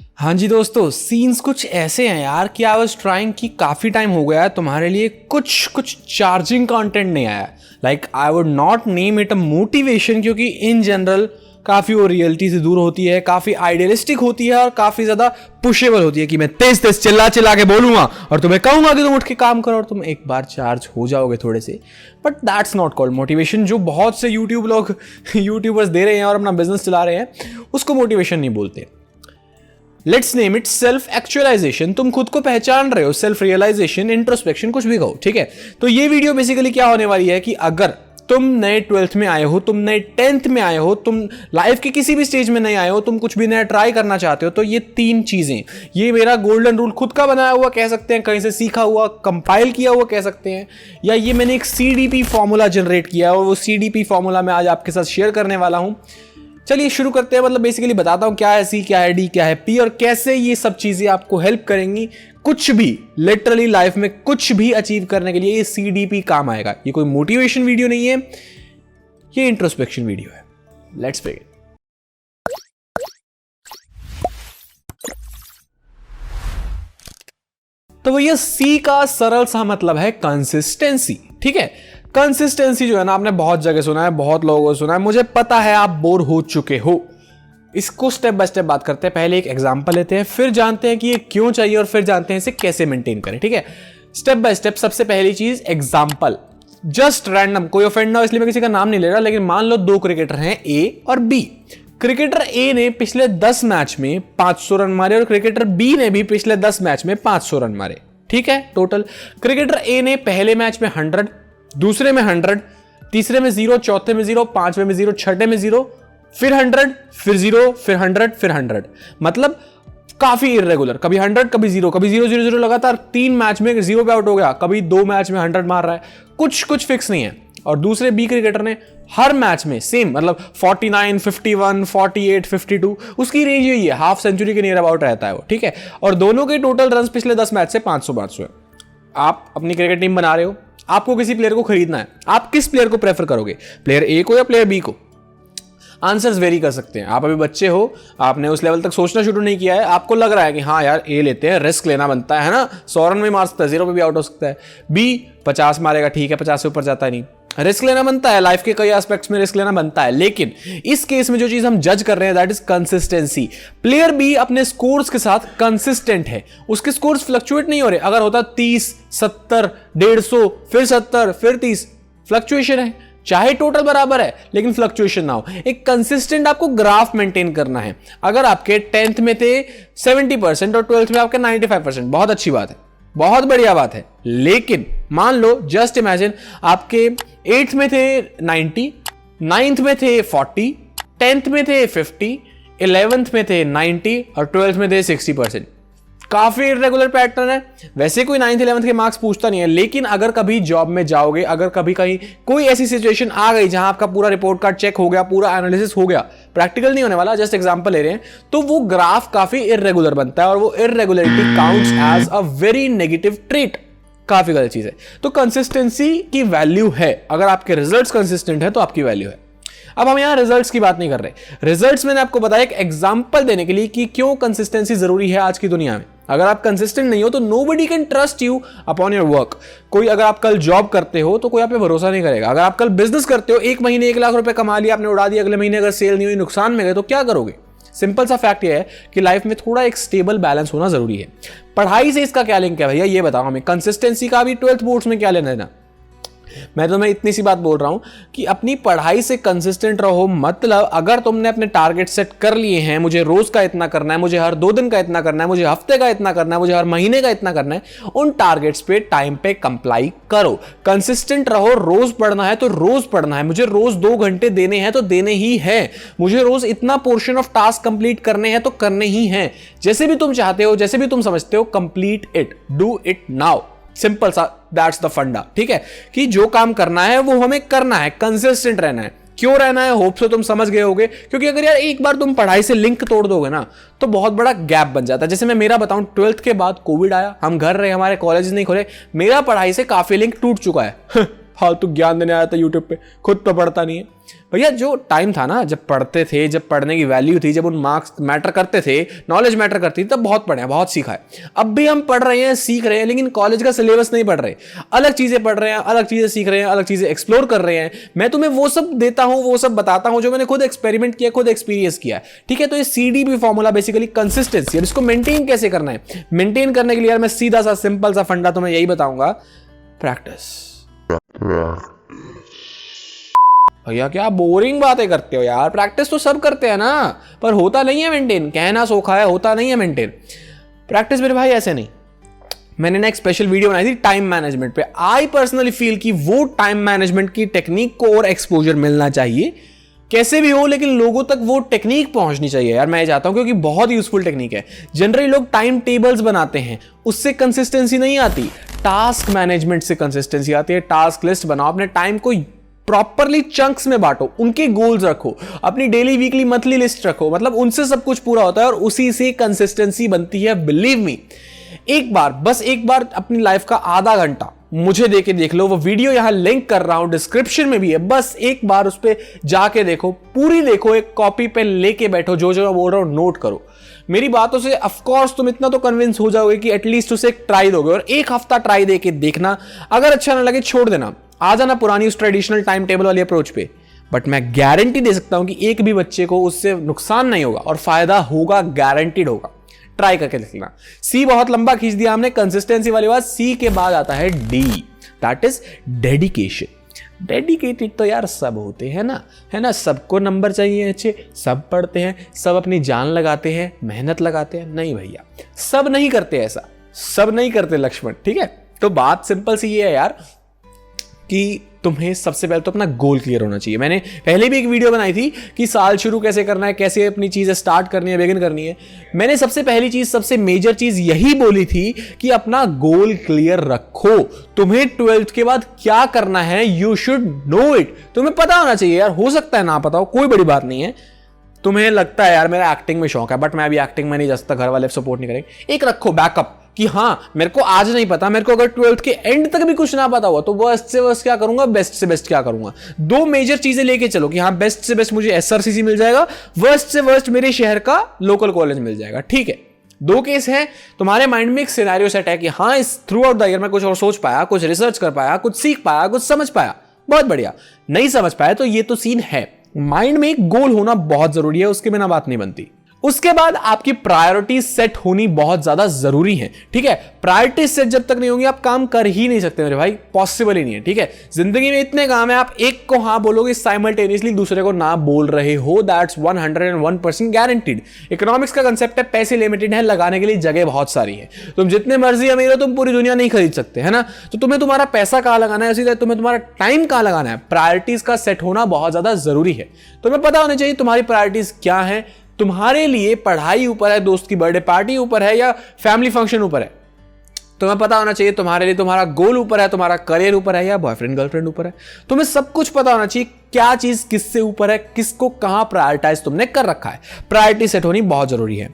हाँ जी दोस्तों, सीन्स कुछ ऐसे हैं यार कि आई वाज ट्राइंग कि काफ़ी टाइम हो गया है तुम्हारे लिए कुछ कुछ चार्जिंग कंटेंट नहीं आया। Like I would not name it a motivation, क्योंकि इन जनरल काफ़ी वो रियलिटी से दूर होती है, काफ़ी आइडियलिस्टिक होती है और काफ़ी ज़्यादा पुशेबल होती है कि मैं तेज तेज चिल्ला चिल्ला के बोलूँगा और तुम्हें कहूँगा कि तुम उठ के काम करो और तुम एक बार चार्ज हो जाओगे थोड़े से। But that's not called motivation. जो बहुत से यूट्यूबर्स दे रहे हैं और अपना बिजनेस चला रहे हैं, उसको मोटिवेशन नहीं बोलते। Let's name it self actualization. तुम खुद को पहचान रहे हो, सेल्फ रियलाइजेशन, इंट्रोस्पेक्शन, कुछ भी कहो, ठीक है। तो ये वीडियो बेसिकली क्या होने वाली है कि अगर तुम नए 12th में आए हो, तुम नए 10th में आए हो, तुम लाइफ के किसी भी स्टेज में नहीं आए हो, तुम कुछ भी नया ट्राई करना चाहते हो, तो ये तीन चीजें, ये मेरा गोल्डन रूल खुद का बनाया हुआ कह सकते हैं, कहीं से सीखा हुआ, कंपाइल किया हुआ कह सकते हैं, या ये मैंने एक CDP फॉर्मूला जनरेट किया है और वो CDP फॉर्मूला मैं आज आपके साथ शेयर करने वाला हूं। चलिए शुरू करते हैं। मतलब बेसिकली बताता हूं क्या है C, क्या है D, क्या है P और कैसे ये सब चीजें आपको हेल्प करेंगी कुछ भी लिटरली लाइफ में कुछ भी अचीव करने के लिए। ये CDP काम आएगा। ये कोई मोटिवेशन वीडियो नहीं है, ये इंट्रोस्पेक्शन वीडियो है। Let's begin. तो भैया C का सरल सा मतलब है कंसिस्टेंसी, ठीक है। कंसिस्टेंसी जो है ना, आपने बहुत जगह सुना है, बहुत लोगों को सुना है, मुझे पता है आप बोर हो चुके हो। इसको स्टेप बाय स्टेप बात करते हैं। पहले एक एग्जांपल लेते हैं, फिर जानते हैं कि ये क्यों चाहिए और फिर जानते हैं इसे कैसे मेंटेन करें, ठीक है। Step by step. सबसे पहली चीज एग्जांपल, जस्ट रैंडम, कोई ऑफेंड ना हो इसलिए मैं किसी का नाम नहीं ले रहा, लेकिन मान लो दो क्रिकेटर हैं A और B। क्रिकेटर A ने पिछले 10 मैच में 500 रन मारे और क्रिकेटर B ने भी पिछले 10 मैच में 500 रन मारे, ठीक है। टोटल क्रिकेटर A ने पहले मैच में 100, दूसरे में 100, तीसरे में 0, चौथे में 0, पांचवें में 0, छठे में 0, फिर 100, फिर 0, फिर 100, फिर 100। मतलब काफी इरेगुलर, कभी 100, कभी 0, कभी 0 0 0 लगातार 3 मैच में 0 पे आउट हो गया, कभी 2 मैच में 100 मार रहा है, कुछ फिक्स नहीं है। और दूसरे B क्रिकेटर ने हर मैच में सेम, मतलब 49, 51, 48, 52, उसकी रेंज यही है, हाफ सेंचुरी के नियर अबाउट रहता है वो, ठीक है। और दोनों के टोटल रन पिछले 10 मैच से 500 है। आप अपनी क्रिकेट टीम बना रहे हो, आपको किसी प्लेयर को खरीदना है, आप किस प्लेयर को प्रेफर करोगे, प्लेयर A को या प्लेयर B को? आंसर्स वेरी कर सकते हैं। आप अभी बच्चे हो, आपने उस लेवल तक सोचना शुरू नहीं किया है, आपको लग रहा है कि हाँ यार A लेते हैं, रिस्क लेना बनता है ना, 100 रन में मार सकता है, 0 पे भी आउट हो सकता है। B 50 मारेगा, ठीक है, 50 से ऊपर जाता है नहीं, रिस्क लेना बनता है, लाइफ के कई एस्पेक्ट्स में रिस्क लेना बनता है। लेकिन इस केस में जो चीज हम जज कर रहे हैं that is consistency. Player B अपने स्कोर्स के साथ कंसिस्टेंट है, उसके स्कोर्स फ्लक्चुएट नहीं हो रहे। अगर होता 30, 70, 150, फिर 70, फिर 30, फ्लक्चुएशन है, चाहे टोटल बराबर है लेकिन फ्लक्चुएशन ना हो। एक कंसिस्टेंट आपको ग्राफ मेंटेन करना है। अगर आपके 10th में थे 70% और 12th में आपके 95%, बहुत अच्छी बात है, बहुत बढ़िया बात है। लेकिन मान लो, जस्ट इमेजिन, आपके 8th में थे 90, 9th में थे 40, 10th में थे 50, 11th में थे 90 और 12th में थे 60%। काफी इरेगुलर पैटर्न है। वैसे कोई 9th 11th के मार्क्स पूछता नहीं है, लेकिन अगर कभी जॉब में जाओगे, अगर कभी कहीं कोई ऐसी सिचुएशन आ गई जहां आपका पूरा रिपोर्ट कार्ड चेक हो गया, पूरा एनालिसिस हो गया, प्रैक्टिकल नहीं होने वाला, जस्ट एग्जांपल ले रहे हैं, तो वो ग्राफ काफी इरेगुलर बनता है और वो irregularity counts as a very negative trait. काफी गलत चीज है। तो कंसिस्टेंसी की वैल्यू है। अगर आपके रिजल्ट्स कंसिस्टेंट है तो आपकी वैल्यू है। अब हम यहां रिजल्ट्स की बात नहीं कर रहे। रिजल्ट्स मैंने आपको बताया एक एग्जांपल देने के लिए कि क्यों कंसिस्टेंसी जरूरी है आज की दुनिया में। अगर आप कंसिस्टेंट नहीं हो तो nobody can trust you upon your work. कोई, अगर आप कल जॉब करते हो तो कोई आप पे भरोसा नहीं करेगा। अगर आप कल बिजनेस करते हो, एक महीने 1 लाख रुपए कमा लिया, आपने उड़ा दिया, अगले महीने अगर सेल नहीं हुई, नुकसान में गए, तो क्या करोगे? सिंपल सा फैक्ट ये है कि लाइफ में थोड़ा एक स्टेबल बैलेंस होना जरूरी है। पढ़ाई से इसका क्या लिंक है भैया, ये बताओ हमें। कंसिस्टेंसी का भी 12th बोर्ड्स में क्या लेना देना? मैं तुम्हें इतनी सी बात बोल रहा हूं कि अपनी पढ़ाई से कंसिस्टेंट रहो। मतलब अगर तुमने अपने टारगेट सेट कर लिए हैं, मुझे रोज का इतना करना है, मुझे हर 2 दिन का इतना करना है, मुझे हफ्ते का इतना करना है, मुझे हर महीने का इतना करना है, उन टारगेट्स पे टाइम पे कंप्लाई करो। कंसिस्टेंट रहो। रोज पढ़ना है तो रोज पढ़ना है, मुझे रोज 2 घंटे देने हैं तो देने ही है, मुझे रोज इतना पोर्शन ऑफ टास्क कंप्लीट करने हैं तो करने ही हैं। जैसे भी तुम चाहते हो, जैसे भी तुम समझते हो, complete it, do it now. Simple सा, दैट्स द फंडा, ठीक है। कि जो काम करना है वो हमें करना है, कंसिस्टेंट रहना है। क्यों रहना है? होप सो तुम समझ गए होगे। क्योंकि अगर यार एक बार तुम पढ़ाई से लिंक तोड़ दोगे ना तो बहुत बड़ा गैप बन जाता है। जैसे मैं मेरा बताऊं, 12th के बाद कोविड आया, हम घर रहे, हमारे कॉलेज नहीं खुले, मेरा पढ़ाई से काफी लिंक टूट चुका है। फालतू ज्ञान देने आया था यूट्यूब पे, खुद तो पढ़ता नहीं है। भैया जो टाइम था ना, जब पढ़ते थे, जब पढ़ने की वैल्यू थी, जब उन मार्क्स मैटर करते थे, नॉलेज मैटर करती थी, तब बहुत पढ़े हैं, बहुत सीखा है। अब भी हम पढ़ रहे हैं, सीख रहे हैं, लेकिन कॉलेज का सिलेबस नहीं पढ़ रहे, अलग चीजें पढ़ रहे हैं, अलग चीजें सीख रहे हैं, अलग चीजें एक्सप्लोर कर रहे हैं। मैं तुम्हें वो सब देता हूं, वो सब बताता हूं जो मैंने खुद एक्सपेरिमेंट किया, खुद एक्सपीरियंस किया है, ठीक है। तो ये CDP फॉर्मूला बेसिकली कंसिस्टेंसी है। इसको मेंटेन कैसे करना है? मेंटेन करने के लिए यार मैं सीधा सा सिंपल सा फंडा तुम्हें यही बताऊंगा, प्रैक्टिस। भैया क्या बोरिंग बातें करते हो यार, प्रैक्टिस तो सब करते हैं ना, पर होता नहीं है मेंटेन। कहना सोखा है, होता नहीं है मेंटेन। प्रैक्टिस मेरे भाई ऐसे नहीं। मैंने ना एक स्पेशल वीडियो बनाई थी टाइम मैनेजमेंट पे। आई पर्सनली फील कि वो टाइम मैनेजमेंट की टेक्निक को और एक्सपोजर मिलना चाहिए, कैसे भी हो, लेकिन लोगों तक वो टेक्निक पहुंचनी चाहिए यार। मैं चाहता हूं, क्योंकि बहुत यूजफुल टेक्निक है। जनरली लोग टाइम टेबल्स बनाते हैं, उससे कंसिस्टेंसी नहीं आती। टास्क मैनेजमेंट से कंसिस्टेंसी आती है। टास्क लिस्ट बनाओ, अपने टाइम को प्रॉपरली चंक्स में बांटो, उनके गोल्स रखो, अपनी डेली वीकली मंथली लिस्ट रखो, मतलब उनसे सब कुछ पूरा होता है और उसी से कंसिस्टेंसी बनती है। बिलीव मी, एक बार, बस एक बार अपनी लाइफ का आधा घंटा मुझे देके देख लो। वो वीडियो यहां लिंक कर रहा हूं, डिस्क्रिप्शन में भी है। बस एक बार उस पर जाके देखो, पूरी देखो, एक कॉपी पे लेके बैठो, जो जो मैं बोल रहा हूं नोट करो। मेरी बातों से ऑफकोर्स तुम इतना तो कन्विंस हो जाओगे कि एटलीस्ट उसे एक ट्राई दोगे, और एक हफ्ता ट्राई देके देखना। अगर अच्छा ना लगे छोड़ देना, आ जाना पुरानी उस ट्रेडिशनल टाइम टेबल वाली अप्रोच पे। बट मैं गारंटी दे सकता हूं कि एक भी बच्चे को उससे नुकसान नहीं होगा और फायदा होगा, गारंटीड होगा। ट्राई करके देखना। सी बहुत लंबा खींच दिया हमने, कंसिस्टेंसी वाली बात। सी के बाद आता है D, that is dedication. Dedicated तो यार सब होते हैं ना, है ना। सबको नंबर चाहिए अच्छे, सब पढ़ते हैं, सब अपनी जान लगाते हैं, मेहनत लगाते हैं। नहीं भैया, सब नहीं करते ऐसा, सब नहीं करते लक्ष्मण, ठीक है। तो बात सिंपल सी ये है यार कि तुम्हें सबसे पहले तो अपना गोल क्लियर होना चाहिए। मैंने पहले भी एक वीडियो बनाई थी कि साल शुरू कैसे करना है, कैसे अपनी चीजें स्टार्ट करनी है, बिगिन करनी है। मैंने सबसे पहली चीज, सबसे मेजर चीज यही बोली थी कि अपना गोल क्लियर रखो। तुम्हें 12th के बाद क्या करना है, यू शुड नो इट। तुम्हें पता होना चाहिए यार। हो सकता है ना पता हो, कोई बड़ी बात नहीं है। तुम्हें लगता है यार मेरा एक्टिंग में शौक है, बट मैं अभी एक्टिंग में नहीं जा सकता, घर वाले सपोर्ट नहीं करेंगे। एक रखो बैकअप कि हाँ, मेरे को आज नहीं पता, मेरे को अगर 12th के एंड तक भी कुछ ना पता हुआ तो वर्स्ट से वर्स्ट क्या करूंगा, बेस्ट से बेस्ट क्या करूंगा। दो मेजर चीजें लेके चलो कि हाँ, बेस्ट से बेस्ट मुझे SRCC मिल जाएगा, वर्स्ट से वर्स्ट मेरे शहर का लोकल कॉलेज मिल जाएगा, ठीक है। दो केस है, तुम्हारे माइंड में एक सिनेरियो सेट है कि हाँ, इस थ्रू आउट द ईयर में कुछ और सोच पाया, कुछ रिसर्च कर पाया, कुछ सीख पाया, कुछ समझ पाया, बहुत बढ़िया। नहीं समझ पाया तो ये तो सीन है। माइंड में एक गोल होना बहुत जरूरी है, उसके बिना बात नहीं बनती। उसके बाद आपकी प्रायोरिटीज सेट होनी बहुत ज्यादा जरूरी है, ठीक है। प्रायोरिटीज सेट जब तक नहीं होंगी आप काम कर ही नहीं सकते मेरे भाई, पॉसिबल ही नहीं है, ठीक है। जिंदगी में इतने काम है, आप एक को हाँ बोलोगे साइमल्टेनियसली, दूसरे को ना बोल रहे हो, दैट्स 101% गारंटीड। इकोनॉमिक्स का कंसेप्ट है, पैसे लिमिटेड है, लगाने के लिए जगह बहुत सारी है। तुम जितने मर्जी अमीर हो, तुम पूरी दुनिया नहीं खरीद सकते, है ना। तो तुम्हें तुम्हारा पैसा कहां लगाना है, उसी तरह तुम्हें तुम्हारा टाइम कहां लगाना है। प्रायोरिटीज का सेट होना बहुत ज्यादा जरूरी है। तुम्हें पता होना चाहिए तुम्हारी प्रायोरिटीज क्या है। तुम्हारे लिए पढ़ाई ऊपर है, दोस्त की बर्थडे पार्टी ऊपर है, या फैमिली फंक्शन ऊपर है। तुम्हें पता होना चाहिए तुम्हारे लिए तुम्हारा गोल ऊपर है, तुम्हारा करियर ऊपर है, या बॉयफ्रेंड गर्लफ्रेंड ऊपर है। तुम्हें सब कुछ पता होना चाहिए क्या चीज किससे ऊपर है, किसको कहां प्रायोरिटाइज तुमने कर रखा है। प्रायोरिटी सेट होनी बहुत जरूरी है।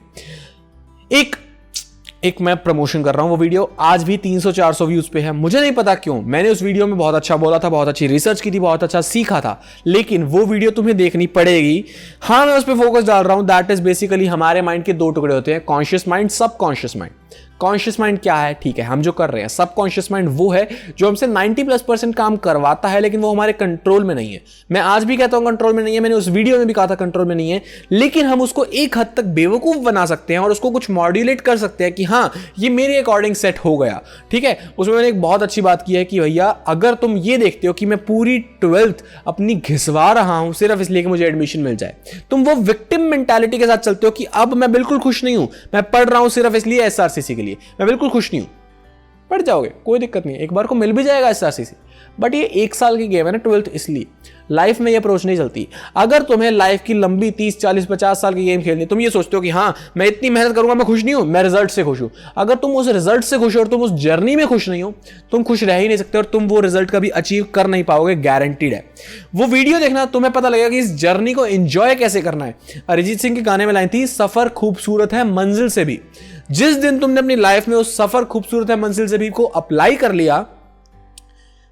एक मैं प्रमोशन कर रहा हूं, वो वीडियो आज भी 300-400 व्यूज पे है। मुझे नहीं पता क्यों, मैंने उस वीडियो में बहुत अच्छा बोला था, बहुत अच्छी रिसर्च की थी, बहुत अच्छा सीखा था, लेकिन वो वीडियो तुम्हें देखनी पड़ेगी। हाँ, मैं उस पर फोकस डाल रहा हूं। दैट इज बेसिकली हमारे माइंड के दो टुकड़े होते हैं, conscious mind, subconscious mind. Conscious mind क्या है, ठीक है, हम जो कर रहे हैं। सबकॉन्शियस माइंड वो है जो हमसे 90+% काम करवाता है, लेकिन वो हमारे कंट्रोल में नहीं है। मैं आज भी कहता हूं कंट्रोल में नहीं है, मैंने उस वीडियो में भी कहा था कंट्रोल में नहीं है, लेकिन हम उसको एक हद तक बेवकूफ बना सकते हैं और उसको कुछ मॉड्यूलेट कर सकते हैं कि हाँ, ये मेरे अकॉर्डिंग सेट हो गया, ठीक है। उसमें मैंने एक बहुत अच्छी बात की है कि भैया, अगर तुम ये देखते हो कि मैं पूरी 12th अपनी घिसवा रहा हूं सिर्फ इसलिए कि मुझे एडमिशन मिल जाए, तुम वो विक्टिम मेंटालिटी के साथ चलते हो कि अब मैं बिल्कुल खुश नहीं हूं, मैं पढ़ रहा हूं सिर्फ इसलिए SRCC के लिए, मैं बिल्कुल खुश नहीं हूं। पढ़ जाओगे, कोई दिक्कत नहीं है, एक बार को मिल भी जाएगा SRCC, बट ये 1 साल की गेम है ना 12th, इसलिए लाइफ में ये अप्रोच नहीं चलती। अगर तुम्हें लाइफ की लंबी 30, 40, 50 साल की गेम खेलनी, तुम ये सोचते हो कि हाँ, मैं इतनी मेहनत करूंगा, मैं खुश नहीं हूं, मैं रिजल्ट से खुश हूं। अगर तुम उस रिजल्ट से खुश हो और तुम उस जर्नी में खुश नहीं हो, तुम खुश रह ही नहीं सकते और तुम वो रिजल्ट कभी अचीव कर नहीं पाओगे, गारंटीड है। वो वीडियो देखना, तुम्हें पता लगेगा कि इस जर्नी को एंजॉय कैसे करना है। अरिजीत सिंह के गाने में लाइन थी, सफर खूबसूरत है मंजिल से भी। जिस दिन तुमने अपनी लाइफ में उस सफर खूबसूरत है मंजिल से भी को अप्लाई कर लिया,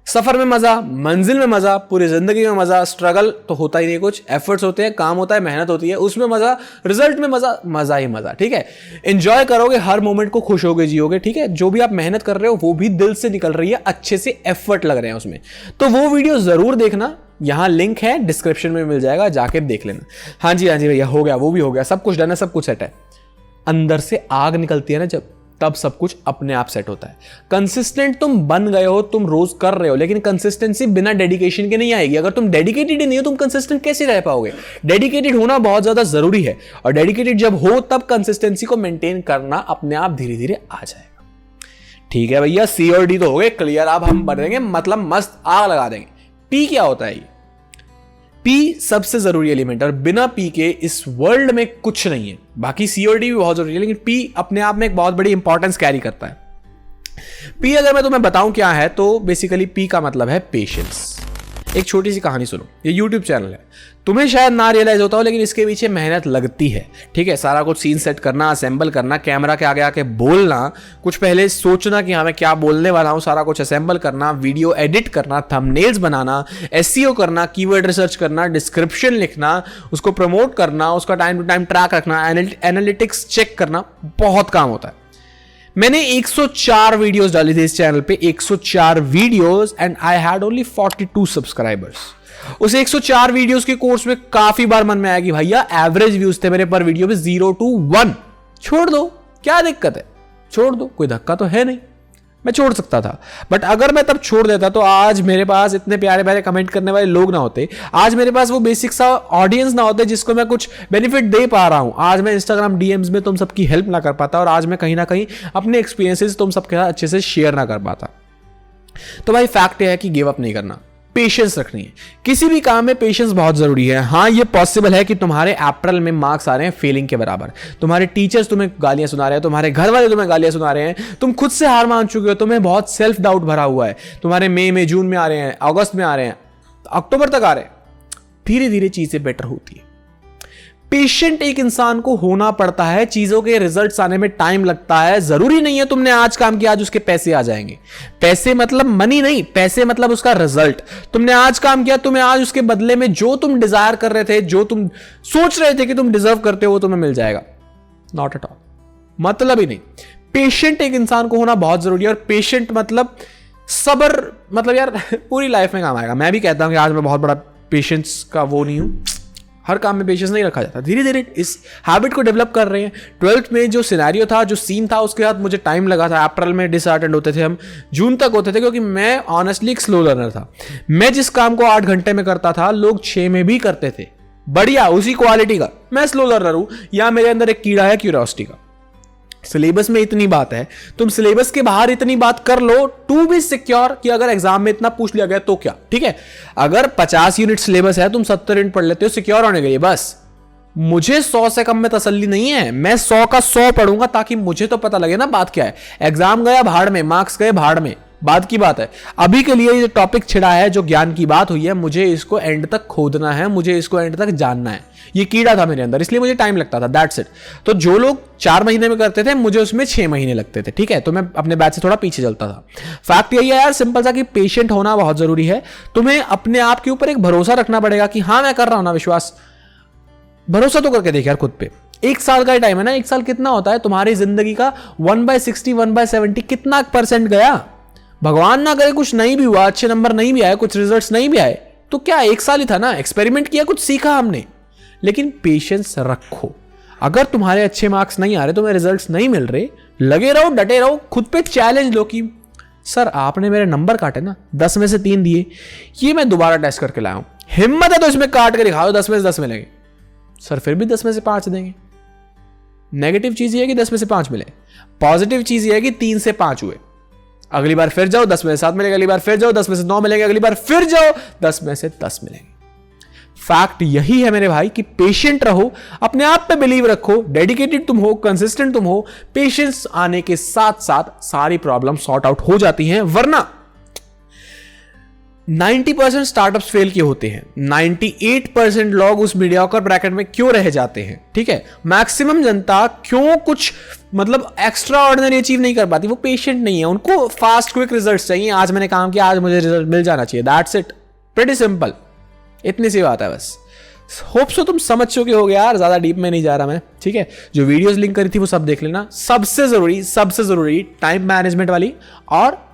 सफर में मजा, मंजिल में मजा, पूरी जिंदगी में मजा। स्ट्रगल तो होता ही नहीं, कुछ एफर्ट्स होते हैं, काम होता है, मेहनत होती है, उसमें मजा, रिजल्ट में मजा, मजा ही मजा। ठीक है, एंजॉय करोगे हर मोमेंट को, खुश होगे जियोगे। ठीक है, जो भी आप मेहनत कर रहे हो वो भी दिल से निकल रही है, अच्छे से एफर्ट लग रहे हैं उसमें, तो वो वीडियो जरूर देखना। यहां लिंक है, डिस्क्रिप्शन में मिल जाएगा, जाके देख लेना। हाँ जी भैया, हो गया, वो भी हो गया, सब कुछ डन है, सब कुछ सेट है। अंदर से आग निकलती है ना जब, तब सब कुछ अपने आप सेट होता है। कंसिस्टेंट तुम बन गए हो, तुम रोज कर रहे हो, लेकिन कंसिस्टेंसी बिना डेडिकेशन के नहीं आएगी। अगर तुम डेडिकेटेड ही नहीं हो, तुम कंसिस्टेंट कैसे रह पाओगे? डेडिकेटेड होना बहुत ज्यादा जरूरी है, और डेडिकेटेड जब हो तब कंसिस्टेंसी को मेंटेन करना अपने आप धीरे धीरे आ जाएगा। ठीक है भैया, सी और डी तो हो गए क्लियर। अब हम बढ़ेंगे, मतलब मस्त आग लगा देंगे। पी क्या होता है? पी सबसे जरूरी एलिमेंट, और बिना पी के इस वर्ल्ड में कुछ नहीं है। बाकी सी और डी भी बहुत जरूरी है, लेकिन पी अपने आप में एक बहुत बड़ी इंपॉर्टेंस कैरी करता है। पी अगर मैं तुम्हें बताऊं क्या है, तो बेसिकली पी का मतलब है पेशेंस। एक छोटी सी कहानी सुनो, ये यूट्यूब चैनल है, तुम्हें शायद ना रियलाइज होता हो, लेकिन इसके पीछे मेहनत लगती है। ठीक है, सारा कुछ सीन सेट करना, असेंबल करना, कैमरा के आगे आके बोलना, कुछ पहले सोचना कि हाँ मैं क्या बोलने वाला हूँ, सारा कुछ असेंबल करना, वीडियो एडिट करना, थंबनेल्स बनाना, एसईओ करना, कीवर्ड रिसर्च करना, डिस्क्रिप्शन लिखना, उसको प्रमोट करना, उसका टाइम टू टाइम ट्रैक रखना, एनालिटिक्स चेक करना, बहुत काम होता है। मैंने 104 वीडियोस डाली थी इस चैनल पे, 104 videos, and I had only 42 subscribers. उस 104 वीडियोस के कोर्स में काफी बार मन में आया कि भैया एवरेज व्यूज थे मेरे पर वीडियो पे 0 to 1, छोड़ दो, क्या दिक्कत है, छोड़ दो, कोई धक्का तो है नहीं, मैं छोड़ सकता था। बट अगर मैं तब छोड़ देता तो आज मेरे पास इतने प्यारे प्यारे कमेंट करने वाले लोग ना होते, आज मेरे पास वो बेसिक सा ऑडियंस ना होते जिसको मैं कुछ बेनिफिट दे पा रहा हूं, आज मैं इंस्टाग्राम डीएम्स में तुम सबकी हेल्प ना कर पाता, और आज मैं कहीं ना कहीं अपने एक्सपीरियंसेस तुम सबके साथ अच्छे से शेयर ना कर पाता। तो भाई फैक्ट है कि गिव अप नहीं करना, पेशेंस रखनी है। किसी भी काम में पेशेंस बहुत जरूरी है। हाँ, ये पॉसिबल है कि तुम्हारे अप्रैल में मार्क्स आ रहे हैं फेलिंग के बराबर, तुम्हारे टीचर्स तुम्हें गालियां सुना रहे हैं, तुम्हारे घर वाले तुम्हें गालियां सुना रहे हैं, तुम खुद से हार मान चुके हो, तुम्हें बहुत सेल्फ डाउट भरा हुआ है, तुम्हारे मई में, जून में आ रहे हैं, अगस्त में आ रहे हैं, अक्टूबर तक आ रहे हैं, धीरे धीरे चीजें बेटर होती है। पेशेंट एक इंसान को होना पड़ता है, चीजों के रिजल्ट्स आने में टाइम लगता है। जरूरी नहीं है तुमने आज काम किया आज उसके पैसे आ जाएंगे। पैसे मतलब मनी नहीं, पैसे मतलब उसका रिजल्ट। तुमने आज काम किया, तुम्हें आज उसके बदले में जो तुम डिजायर कर रहे थे, जो तुम सोच रहे थे कि तुम डिजर्व करते हो, वो तुम्हें मिल जाएगा। नॉट एट ऑल, मतलब ही नहीं। पेशेंट एक इंसान को होना बहुत जरूरी है, और पेशेंट मतलब सब्र, मतलब यार पूरी लाइफ में काम आएगा। मैं भी कहता हूं कि आज मैं बहुत बड़ा पेशेंस का वो नहीं हूं, हर काम में पेशेंस नहीं रखा जाता। धीरे धीरे इस हैबिट को डेवलप कर रहे हैं। 12th में जो सिनेरियो था, जो सीन था, उसके साथ मुझे टाइम लगा था। अप्रैल में डिसअटेंड होते थे हम, जून तक होते थे, क्योंकि मैं ऑनेस्टली एक स्लो लर्नर था। मैं जिस काम को 8 घंटे में करता था, लोग 6 में भी करते थे, बढ़िया उसी क्वालिटी का। मैं स्लो लर्नर हूं, या मेरे अंदर एक कीड़ा है क्यूरियोसिटी का। सिलेबस में इतनी बात है, तुम सिलेबस के बाहर इतनी बात कर लो टू बी सिक्योर कि अगर एग्जाम में इतना पूछ लिया गया तो क्या। ठीक है, अगर 50 यूनिट सिलेबस है, तुम 70 यूनिट पढ़ लेते हो सिक्योर होने के लिए, बस। मुझे 100 से कम में तसल्ली नहीं है, मैं 100 का 100 पढ़ूंगा, ताकि मुझे तो पता लगे ना बात क्या है। एग्जाम गया भाड़ में, मार्क्स गए भाड़ में, बात की बात है। अभी के लिए ये टॉपिक छिड़ा है, जो ज्ञान की बात हुई है, मुझे इसको एंड तक खोदना है, मुझे इसको एंड तक जानना है। ये कीड़ा था मेरे अंदर, इसलिए मुझे टाइम लगता था, दैट्स इट। तो जो लोग 4 महीने में करते थे, मुझे उसमें 6 महीने लगते थे। ठीक है, तो मैं अपने बैच से थोड़ा पीछे चलता था। फैक्ट यही है यार, सिंपल सा, कि पेशेंट होना बहुत जरूरी है। तुम्हें अपने आप के ऊपर एक भरोसा रखना पड़ेगा कि हाँ मैं कर रहा हूं ना, विश्वास, भरोसा तो करके देख यार खुद पे। 1 साल का टाइम है ना, 1 साल कितना होता है तुम्हारी जिंदगी का? 1/60, 1/70 कितना % गया? भगवान ना करे कुछ नहीं भी हुआ, अच्छे नंबर नहीं भी आए, कुछ रिजल्ट्स नहीं भी आए, तो क्या 1 साल ही था ना, एक्सपेरिमेंट किया, कुछ सीखा हमने। लेकिन पेशेंस रखो। अगर तुम्हारे अच्छे मार्क्स नहीं आ रहे, तुम्हें रिजल्ट्स नहीं मिल रहे, लगे रहो, डटे रहो, खुद पे चैलेंज लो कि सर आपने मेरे नंबर काटे ना, 10 में से 3 दिए, ये मैं दोबारा टेस्ट करके लाया हूं, हिम्मत है तो इसमें काट के दिखाओ, 10 में से 10 मिलेंगे। सर फिर भी 10 में से 5 देंगे। नेगेटिव चीज ये है कि 10 में से 5 मिले, पॉजिटिव चीज ये है कि 3 से 5 हुए। अगली बार फिर जाओ, 10 में से 7 मिलेंगे, अगली बार फिर जाओ, 10 में से 9 मिलेंगे, अगली बार फिर जाओ, 10 में से 10 मिलेंगे। फैक्ट यही है मेरे भाई कि पेशेंट रहो, अपने आप पे बिलीव रखो, डेडिकेटेड तुम हो, कंसिस्टेंट तुम हो। पेशेंस आने के साथ साथ सारी प्रॉब्लम सॉर्ट आउट हो जाती हैं, वरना 90% स्टार्टअप्स फेल क्यों होते हैं, 98% लोग उस मीडियोकर ब्रैकेट में क्यों रह जाते हैं, ठीक है। मैक्सिमम जनता क्यों कुछ मतलब एक्स्ट्रा ऑर्डिनरी अचीव नहीं कर पाती, वो पेशेंट नहीं है, उनको फास्ट क्विक रिजल्ट चाहिए। आज मैंने काम किया, आज मुझे रिजल्ट मिल जाना चाहिए, दैट्स इट, प्रीटी सिंपल, इतनी सी बात है बस। होप सो तुम समझ चुके हो यार, ज्यादा डीप में नहीं जा रहा मैं, ठीक है। जो वीडियोस लिंक करी थी वो सब देख लेना। सबसे जरूरी टाइम मैनेजमेंट वाली और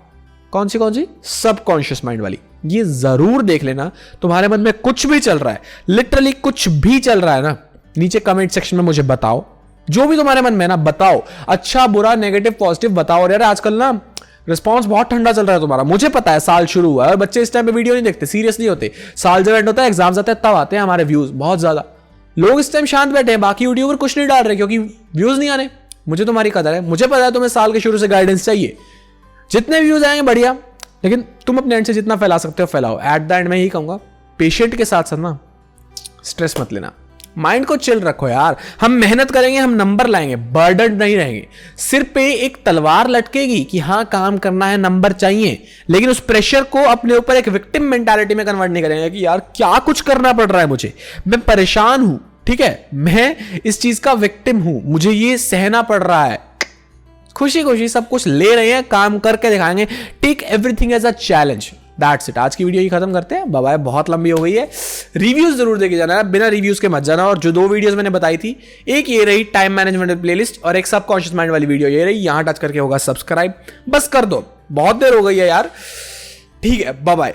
कौन सी सबकॉन्शियस माइंड वाली, ये जरूर देख लेना। तुम्हारे मन में कुछ भी चल रहा है, लिटरली कुछ भी चल रहा है ना, नीचे कमेंट सेक्शन में मुझे बताओ, जो भी तुम्हारे मन में ना बताओ, अच्छा बुरा नेगेटिव पॉजिटिव बताओ। और यार आजकल ना रिस्पॉन्स बहुत ठंडा चल रहा है तुम्हारा, मुझे पता है, साल शुरू हुआ है और बच्चे इस टाइम पे वीडियो नहीं देखते, सीरियस नहीं होते। साल जब एंड होता है, एग्जाम्स आते हैं, तब आते हैं हमारे व्यूज बहुत ज्यादा। लोग इस टाइम शांत बैठे हैं, बाकी यूट्यूबर कुछ नहीं डाल रहे क्योंकि व्यूज नहीं आने। मुझे तुम्हारी कदर है, मुझे पता है तुम्हें साल के शुरू से गाइडेंस चाहिए, जितने व्यूज आएंगे बढ़िया, लेकिन तुम अपने एंड से जितना फैला सकते हो फैलाओ। एट द एंड में यही कहूंगा, पेशेंट के साथ साथ ना स्ट्रेस मत लेना, माइंड को चिल रखो यार। हम मेहनत करेंगे, हम नंबर लाएंगे, बर्डन नहीं रहेंगे। सिर पे एक तलवार लटकेगी कि हाँ काम करना है, नंबर चाहिए, लेकिन उस प्रेशर को अपने ऊपर एक विक्टिम मेंटालिटी में कन्वर्ट नहीं करेंगे कि यार क्या कुछ करना पड़ रहा है मुझे, मैं परेशान हूं, ठीक है, मैं इस चीज का विक्टिम हूं, मुझे ये सहना पड़ रहा है। खुशी खुशी सब कुछ ले रहे हैं, काम करके दिखाएंगे। Take everything as a challenge, that's it. आज की वीडियो ही खत्म करते हैं, बाय बाय, बहुत लंबी हो गई है। रिव्यूज जरूर देखे जाना है, बिना रिव्यूज के मत जाना। और जो 2 वीडियोस मैंने बताई थी, एक ये रही टाइम मैनेजमेंट प्लेलिस्ट और एक सबकॉन्शियस माइंड वाली वीडियो ये रही, यहां टच करके होगा सब्सक्राइब, बस कर दो, बहुत देर हो गई है यार, ठीक है, बाय बाय।